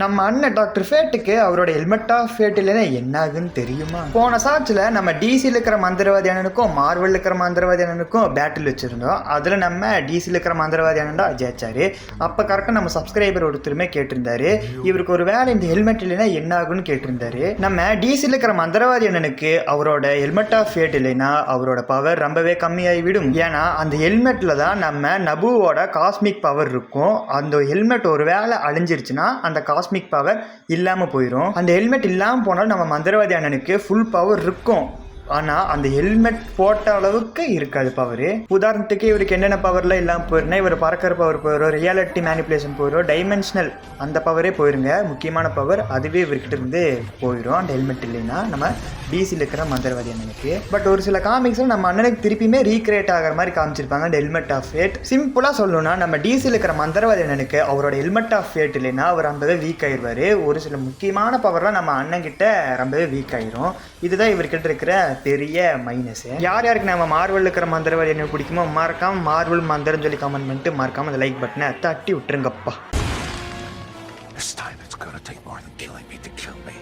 நம்ம அண்ணன் டாக்டர் ஃபேட்டுக்கு அவரோட ஹெல்மெட் ஆஃப் ஃபேட் இல்லைன்னா என்ன ஆகுன்னு தெரியுமா? போன சாட்சில் நம்ம டிசியில் இருக்கிற மந்திரவாதி அண்ணனுக்கும் மார்வல் இருக்கிற மந்திரவாதி அண்ணனுக்கும் பேட்டில் வச்சுருந்தோம். அதில் நம்ம டிசியில் இருக்கிற மந்திரவாதி அண்ணன்டா ஜெயிச்சாரு. அப்போ கரெக்டாக நம்ம சப்ஸ்கிரைபர் ஒருத்தருமே கேட்டிருந்தாரு, இவருக்கு ஒரு வேலை இந்த ஹெல்மெட் இல்லைன்னா என்ன ஆகுன்னு கேட்டிருந்தாரு. நம்ம டிசியில் இருக்கிற மந்திரவாதி அண்ணனுக்கு அவரோட ஹெல்மெட் ஆஃப் ஃபேட் இல்லைன்னா அவரோட பவர் ரொம்பவே கம்மியாகிவிடும். ஏன்னா அந்த ஹெல்மெட்டில் தான் நம்ம நபுவோட காஸ்மிக் பவர் இருக்கும். அந்த ஹெல்மெட் ஒரு வேலை அழிஞ்சிருச்சுன்னா அந்த காஸ்மிக் பவர் இல்லாமல் போயிடும். அந்த ஹெல்மெட் இல்லாமல் போனாலும் நம்ம மந்திரவாதி அண்ணனுக்கு ஃபுல் பவர் இருக்கும். ஆனால் அந்த ஹெல்மெட் போட்ட அளவுக்கு இருக்காது பவர். உதாரணத்துக்கு இவருக்கு என்னென்ன பவர்லாம் இல்லாமல் போயிருந்தா, இவர் பறக்கிற பவர் போயிடும், ரியாலிட்டி மேனிப்புலேஷன் போயிடும், டைமென்ஷனல் அந்த பவரே போயிருங்க. முக்கியமான பவர் அதுவே இவர்கிட்ட இருந்து போயிடும் அந்த ஹெல்மெட் இல்லைன்னா நம்ம டிசியில் இருக்கிற மந்திரவாதி அண்ணனுக்கு. பட் ஒரு சில காமிக்ஸில் நம்ம அண்ணனுக்கு திருப்பியுமே ரீக்ரியேட் ஆகிற மாதிரி காமிச்சிருப்பாங்க அந்த ஹெல்மெட் ஆஃப் ஃபேட். சிம்பிளாக சொல்லணும்னா நம்ம டிசியில் இருக்கிற மந்திரவாதி அண்ணனுக்கு அவரோட ஹெல்மெட் ஆஃப் ஃபேட் இல்லைன்னா அவர் ரொம்பவே வீக் ஆயிடுவார். ஒரு சில முக்கியமான பவர்லாம் நம்ம அண்ணன்கிட்ட ரொம்பவே வீக் ஆயிரும். இதுதான் இவர்கிட்ட இருக்கிற பெரிய மைனஸ். யார் யாருக்கு நம்ம மார்வல் இருக்கிற மந்திரவாதி என்ன பிடிக்குமோ மறக்காம மார்வல் மந்திரன்னு சொல்லி கமெண்ட் பண்ணிட்டு மறக்காம அந்த லைக் பட்டனை தட்டி விட்டுருங்கப்பா. This time it's gonna take more than killing me to kill me.